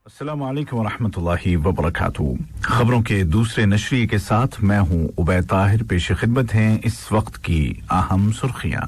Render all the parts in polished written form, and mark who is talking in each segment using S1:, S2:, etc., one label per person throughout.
S1: अस्सलाम वालेकुम व रहमतुल्लाहि व बरकातहू। खबरों के दूसरे नशरिए के साथ मैं हूं उबैद ताहिर। पेश खिदमत हैं इस वक्त की अहम सुर्खियां।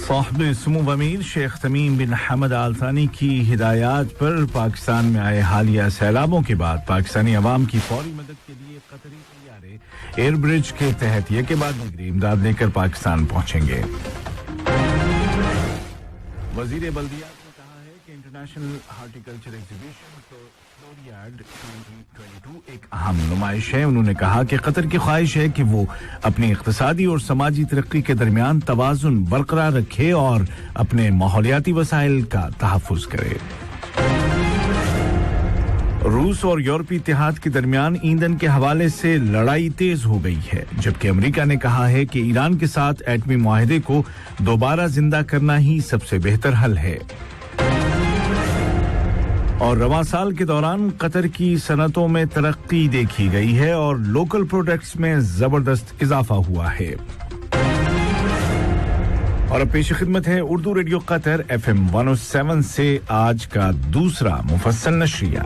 S1: साहिब सुमो अमीर शेख तमीम बिन हमद आल थानी की हिदायत पर पाकिस्तान में आए हालिया सैलाबों के बाद पाकिस्तानी अवाम की फौरी मदद के लिए कतरी तैयारे एयर ब्रिज के तहत ये के बाद निगरी इमदाद लेकर पाकिस्तान पहुंचेंगे। वजीर बल्दियात इंटरनेशनल हॉर्टिकल्चर एग्जीबिशन फ्लोरियाड 2022 एक अहम नुमाइश है। उन्होंने कहा कि कतर की ख्वाहिश है कि वो अपनी इक्तिसादी और समाजी तरक्की के दरमियान तवाज़ुन बरकरार रखे और अपने माहौलियाती वसाइल का तहफ़्फ़ुज़ करे। रूस और यूरोपीय इत्तेहाद के दरमियान ईंधन के हवाले से लड़ाई तेज हो गई है, जबकि अमेरिका ने कहा है कि ईरान के साथ एटमी मुआहदे को दोबारा जिंदा करना ही सबसे बेहतर हल है। और रवां साल के दौरान कतर की सनतों में तरक्की देखी गई है और लोकल प्रोडक्ट्स में जबरदस्त इजाफा हुआ है। और अब पेश खिदमत है उर्दू रेडियो कतर FM 107 से आज का दूसरा मुफस्सल नशरिया।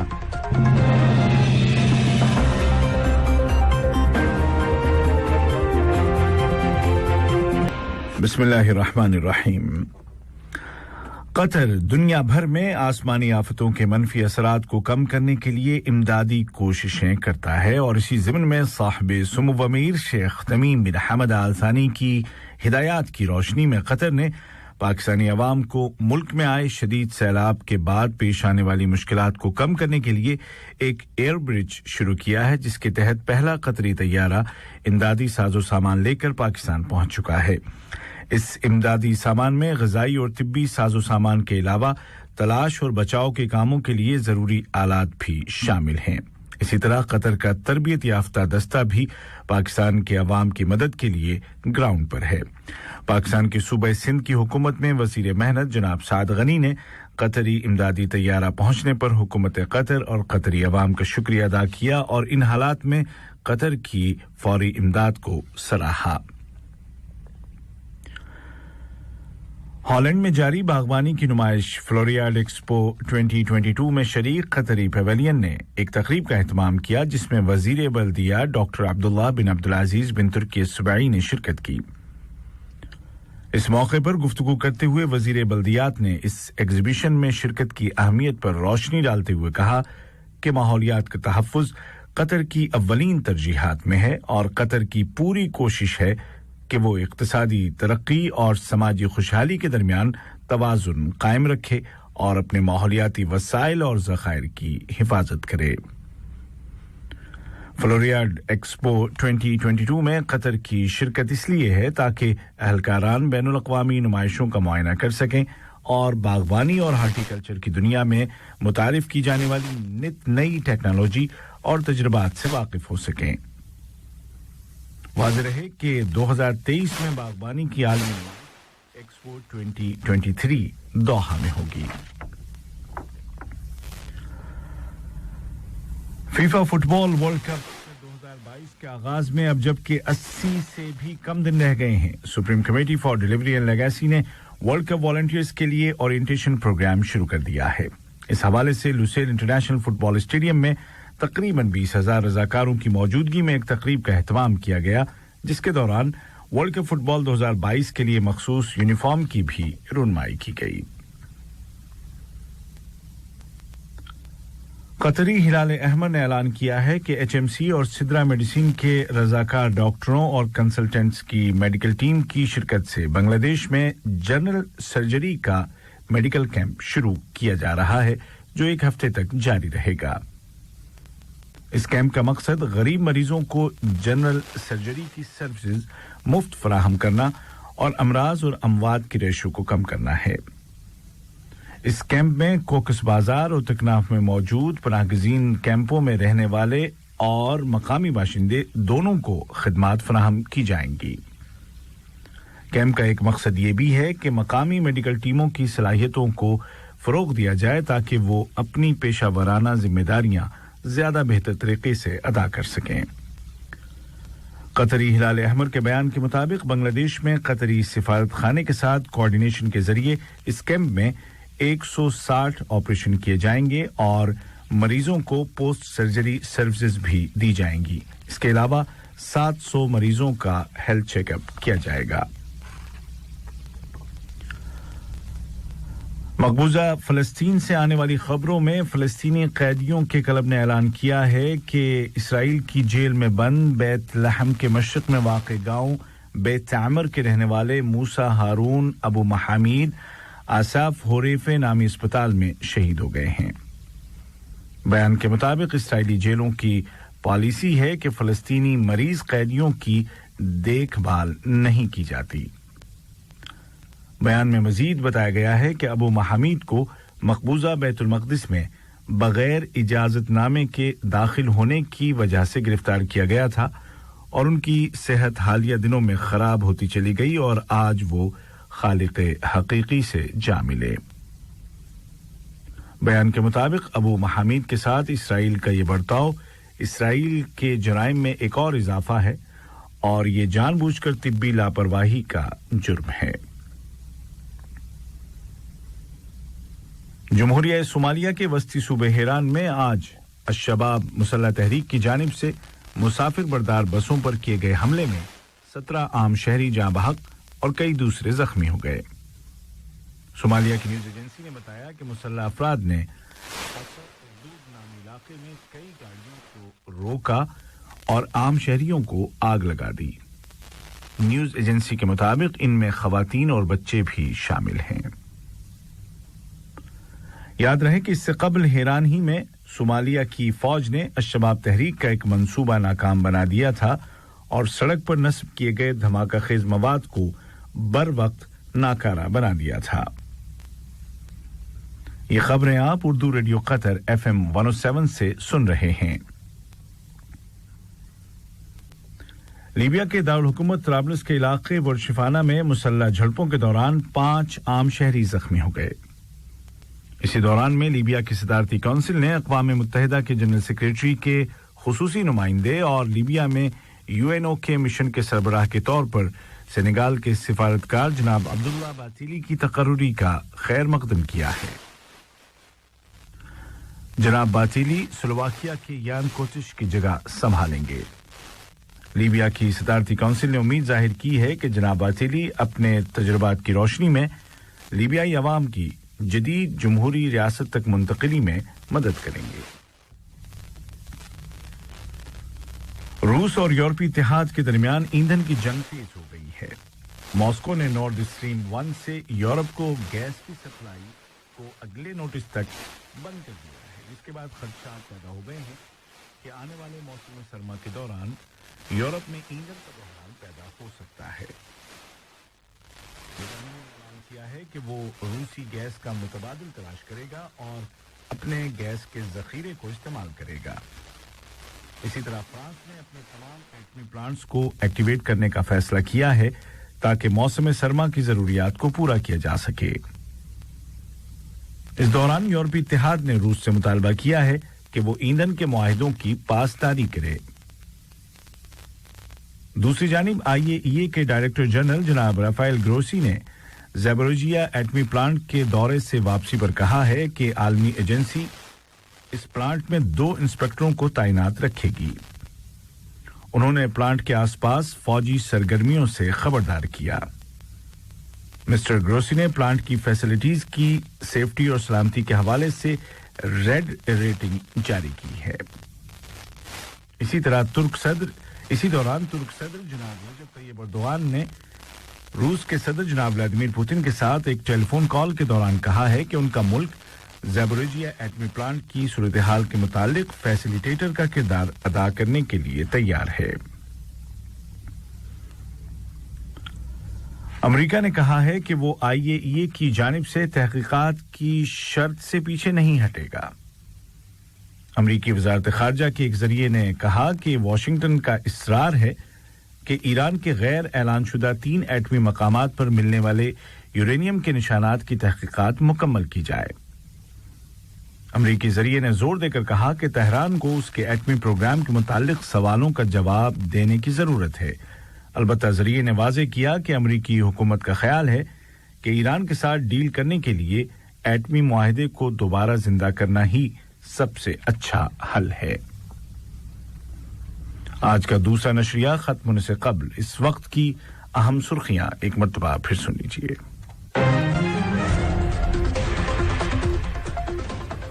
S1: बिस्मिल्लाहिर्रहमानिर्रहीम। कतर दुनिया भर में आसमानी आफतों के मनफी असरात को कम करने के लिए इमदादी कोशिशें करता है और इसी ज़िम्न में साहिब सुमो अमीर शेख तमीम बिन हमद आल थानी की हिदायत की रोशनी में कतर ने पाकिस्तानी अवाम को मुल्क में आए शदीद सैलाब के बाद पेश आने वाली मुश्किलात को कम करने के लिए एक एयर ब्रिज शुरू किया है, जिसके तहत पहला कतरी तैयारा इमदादी साजो सामान लेकर पाकिस्तान पहुंच चुका है। इस इमदादी सामान में ग़िज़ाई और तिब्बी साजो सामान के अलावा तलाश और बचाव के कामों के लिए ज़रूरी आलात भी शामिल हैं। इसी तरह कतर का तरबियत याफ्ता दस्ता भी पाकिस्तान के अवाम की मदद के लिए ग्राउंड पर है। पाकिस्तान के सूबे सिंध की हुकूमत में वज़ीर मेहनत जनाब साद गनी ने कतरी इमदादी तैयारा पहुंचने पर हुकूमत कतर और कतरी अवाम का शुक्रिया अदा किया और इन हालात में कतर की फौरी इमदाद को सराहा। हॉलैंड में जारी बागबानी की नुमाइश फ्लोरियाड एक्सपो 2022 में शरीक कतरी पवेलियन ने एक तकरीब का एहतमाम किया, जिसमें वजीर बल्दिया डॉक्टर अब्दुल्लाह बिन अब्दुल अजीज बिन तुर्की सुबाई ने शिरकत की। इस मौके पर गुफ्तगू करते हुए वजीर बल्दियात ने इस एग्जीबिशन में शिरकत की अहमियत पर रोशनी डालते हुए कहा कि माहौलियात का तहफ़्फ़ुज़ कतर की अव्वलीन तरजीहात में है और कतर की पूरी कोशिश है कि वो इक्तिसादी तरक्की और समाजी खुशहाली के दरमियान तवाज़ुन कायम रखे और अपने माहौलियाती वसाइल और ज़खायर की हिफाजत करे। फ्लोरियाड एक्सपो 2022 में कतर की शिरकत इसलिए है ताकि अहलकारान बैनुल अक़वामी नुमाइशों का मुआयना कर सकें और बागबानी और हॉर्टिकल्चर की दुनिया में मुतारिफ की जाने वाली नित नई टेक्नोलॉजी और तजुर्बात से वाकिफ हो सकें। वाज़ेह रहे कि 2023 में बागबानी की आलमी एक्सपो 2023 दोहा में होगी। फीफा फुटबॉल वर्ल्ड कप 2022 के आगाज में अब जबकि 80 से भी कम दिन रह गए हैं, supreme committee for delivery and legacy ने वर्ल्ड कप वॉलंटियर्स के लिए ओरिएंटेशन प्रोग्राम शुरू कर दिया है। इस हवाले से लुसेल इंटरनेशनल फुटबॉल स्टेडियम में तकरीबन 20,000 रज़ाकारों की मौजूदगी में एक तकरीब का एहतमाम किया गया, जिसके दौरान वर्ल्ड कप फुटबॉल 2022 के लिए मखसूस यूनिफॉर्म की भी रुनमाई की गई। कतरी हिलाल अहमद ने ऐलान किया है कि HMC और सिद्रा मेडिसिन के रज़ाकार डॉक्टरों और कंसल्टेंट्स की मेडिकल टीम की शिरकत से बांग्लादेश में जनरल सर्जरी का मेडिकल कैंप शुरू किया जा रहा है, जो एक हफ्ते तक जारी रहेगा। इस कैंप का मकसद गरीब मरीजों को जनरल सर्जरी की सर्विसेज मुफ्त फराहम करना और अमराज और अमवात की रेशो को कम करना है। इस कैंप में कोकस बाजार और तकनाफ में मौजूद पनाहगज़ीन कैंपों में रहने वाले और मकामी बाशिंदे दोनों को खिदमात फराहम की जाएंगी। कैंप का एक मकसद ये भी है कि मकामी मेडिकल टीमों की सलाहियतों को फरोग दिया जाए ताकि वो अपनी पेशा वराना जिम्मेदारियां ज्यादा बेहतर तरीके से अदा कर सकें। कतरी हिलाल अहमर के बयान के मुताबिक बांग्लादेश में कतरी सिफारत खाने के साथ कोऑर्डिनेशन के जरिए इस कैंप में 160 ऑपरेशन किए जाएंगे और मरीजों को पोस्ट सर्जरी सर्विसेज भी दी जाएंगी। इसके अलावा 700 मरीजों का हेल्थ चेकअप किया जाएगा। मकबूजा फ़लस्तीन से आने वाली खबरों में फ़लस्तीनी कैदियों के क्लब ने ऐलान किया है कि इसराइल की जेल में बंद बैत लहम के मशरिक़ में वाक़ गांव बैत आमर के रहने वाले मूसा हारून अबू महमीद आसाफ होरेफे नामी अस्पताल में शहीद हो गए हैं। बयान के मुताबिक इसराइली जेलों की पॉलिसी है कि फ़लस्तीनी मरीज कैदियों की देखभाल नहीं की जाती। बयान में मजीद बताया गया है कि अबू महमीद को मकबूजा बैतुल मक़दिस में बगैर इजाज़तनामे के दाखिल होने की वजह से गिरफ्तार किया गया था और उनकी सेहत हालिया दिनों में खराब होती चली गई और आज वो खालिक़े हकीकी से जा मिले। बयान के मुताबिक अबू महमीद के साथ इसराइल का ये बर्ताव इसराइल के जराइम में एक और इजाफा है और ये जानबूझकर तिब्बी लापरवाही का जुर्म है। जमहूरिया सोमालिया के वस्ती सूबे हिरान में आज अश-शबाब मुसल्लह तहरीक की जानिब से मुसाफिर बरदार बसों पर किए गए हमले में 17 आम शहरी जाँ बहक और कई दूसरे जख्मी हो गए। सोमालिया की न्यूज एजेंसी ने बताया कि मुसल्लह अफराद ने नामी इलाके में कई गाड़ियों को रोका और आम शहरियों को आग लगा दी। न्यूज एजेंसी के मुताबिक इनमें खवातीन और बच्चे भी शामिल हैं। याद रहे कि इससे कबल हिरान ही में सोमालिया की फौज ने अश-शबाब तहरीक का एक मंसूबा नाकाम बना दिया था और सड़क पर नस्ब किए गए धमाका खेज मवाद को बर वक्त नाकारा बना दिया था। ये खबरें आप उर्दू रेडियो कतर FM 107 से सुन रहे हैं। लीबिया के दारुल हुकूमत तराबलस के इलाके वर्शिफाना में मुसल्लह झड़पों के दौरान 5 आम शहरी जख्मी हो गए। इसी दौरान में लीबिया की सदारती काउंसिल ने अक़वाम मुत्तहिदा के जनरल सेक्रेटरी के खुसूसी नुमाइंदे और लीबिया में यूएनओ के मिशन के सरबराह के तौर पर सेनेगाल के सिफारतकार जनाब अब्दुल्ला बातिली की तकर्रुरी का खैर मकदम किया है। जनाब बातिली स्लोवाकिया के यान कोचिश की जगह संभालेंगे। लीबिया की सदारती काउंसिल ने उम्मीद जाहिर की है कि जनाब बातिली अपने तजुर्बात की रोशनी में लीबियाई अवाम की जदीद जमहूरी रियासत तक मुंतकिली में मदद करेंगे। रूस और यूरोपीय इत्तेहाद के दरमियान ईंधन की जंग तेज हो गई है। मॉस्को ने नॉर्ड स्ट्रीम 1 से यूरोप को गैस की सप्लाई को अगले नोटिस तक बंद कर दिया है, जिसके बाद खदशात पैदा हो गए हैं कि आने वाले मौसम सरमा के दौरान यूरोप में ईंधन का बहरान पैदा हो सकता है। किया है कि वो रूसी गैस का मुतबादिल तलाश करेगा और अपने गैस के जखीरे को इस्तेमाल करेगा। इसी तरह फ्रांस ने अपने तमाम एटमी प्लांट्स को एक्टिवेट करने का फैसला किया है ताकि मौसम सरमा की जरूरियात को पूरा किया जा सके। इस दौरान यूरोपीय इत्तेहाद ने रूस से मुतालबा किया है कि वो ईंधन के मुआहिदों की पासदारी करे। दूसरी जानिब आईएईए के डायरेक्टर जनरल जनाब राफेल ग्रोसी ने ज़ैपोरिजिया एटमी प्लांट के दौरे से वापसी पर कहा है कि आलमी एजेंसी इस प्लांट में 2 इंस्पेक्टरों को तैनात रखेगी। उन्होंने प्लांट के आसपास फौजी सरगर्मियों से खबरदार किया। मिस्टर ग्रोसी ने प्लांट की फैसिलिटीज की सेफ्टी और सलामती के हवाले से रेड रेटिंग जारी की है। इसी दौरान तुर्क सदर जनाब रजब तय्यब एर्दोगान ने रूस के सदर जनाब व्लादिमीर पुतिन के साथ एक टेलीफोन कॉल के दौरान कहा है कि उनका मुल्क ज़ैपोरिजिया एटमी प्लांट की सूरत-ए-हाल के मुतालिक फैसिलिटेटर का किरदार अदा करने के लिए तैयार है। अमेरिका ने कहा है कि वो आईएईए की जानिब से तहकीकात की शर्त से पीछे नहीं हटेगा। अमेरिकी वज़ारत ख़ारजा के एक ज़रिए ने कहा कि वाशिंगटन का इसरार है कि ईरान के गैर ऐलानशुदा 3 एटमी मकामात पर मिलने वाले यूरेनियम के निशानात की तहकीकात मुकम्मल की जाए। अमेरिकी ज़रिए ने जोर देकर कहा कि तेहरान को उसके एटमी प्रोग्राम के मुताल्लिक सवालों का जवाब देने की ज़रूरत है। अलबत्ता ज़रिए ने वाज़ेह किया कि अमेरिकी हुकूमत का ख्याल है कि ईरान के साथ डील करने के लिए एटमी मुआहदे को दोबारा जिंदा करना ही सबसे अच्छा हल है। आज का दूसरा नशरिया खत्म होने से कबल इस वक्त की अहम सुर्खियां एक मर्तबा फिर सुन लीजिए।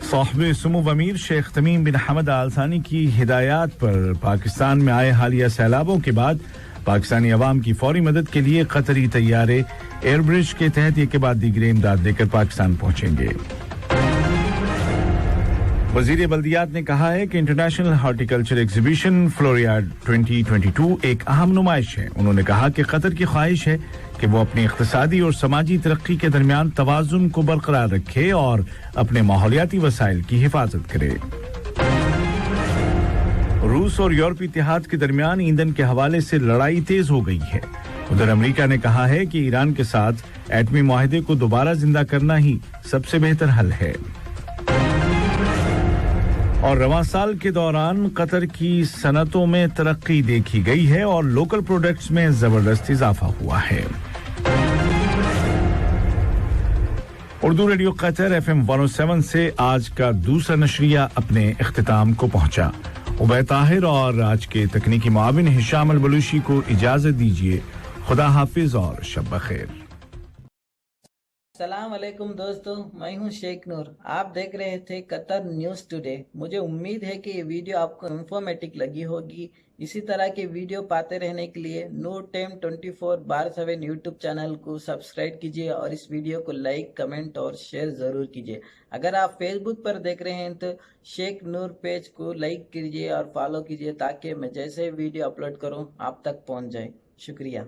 S1: साहिब सुमू अमीर शेख तमीम बिन हमद आल सानी की हिदायत पर पाकिस्तान में आए हालिया सैलाबों के बाद पाकिस्तानी अवाम की फौरी मदद के लिए कतरी तैयारे एयरब्रिज के तहत ये के बाद दीगरे इमदाद लेकर पाकिस्तान पहुंचेंगे। वजीर बल्दियात ने कहा है कि इंटरनेशनल हॉर्टिकल्चर एग्जीबिशन फ्लोरिया 2022 एक अहम नुमाइश है। उन्होंने कहा कि कतर की ख्वाहिश है कि वो अपनी इक्तिसादी और समाजी तरक्की के दरमियान तवाजुन को बरकरार रखे और अपने माहौलियाती वसाइल की हिफाजत करे। रूस और यूरोपीय इत्तेहाद के दरमियान ईंधन के हवाले से लड़ाई तेज हो गई है। उधर अमेरिका ने कहा है कि ईरान के साथ एटमी मुआहदे को दोबारा जिंदा करना ही सबसे बेहतर हल है। और रवां साल के दौरान कतर की सनतों में तरक्की देखी गई है और लोकल प्रोडक्ट्स में जबरदस्त इजाफा हुआ है। उर्दू रेडियो कतर FM 107 से आज का दूसरा नशरिया अपने इख्तिताम को पहुंचा। उबैद ताहिर और आज के तकनीकी मुआविन हिशाम अल बलूची को इजाजत दीजिए। खुदा हाफिज और शब बखैर।
S2: अस्सलाम वालेकुम दोस्तों, मैं हूं शेख नूर। आप देख रहे थे कतर न्यूज़ टुडे। मुझे उम्मीद है कि ये वीडियो आपको इंफॉर्मेटिव लगी होगी। इसी तरह के वीडियो पाते रहने के लिए नूर टाइम 24/7 यूट्यूब चैनल को सब्सक्राइब कीजिए और इस वीडियो को लाइक, कमेंट और शेयर ज़रूर कीजिए। अगर आप फेसबुक पर देख रहे हैं तो शेख नूर पेज को लाइक कीजिए और फॉलो कीजिए ताकि मैं जैसे वीडियो अपलोड करूँ आप तक पहुँच जाए। शुक्रिया।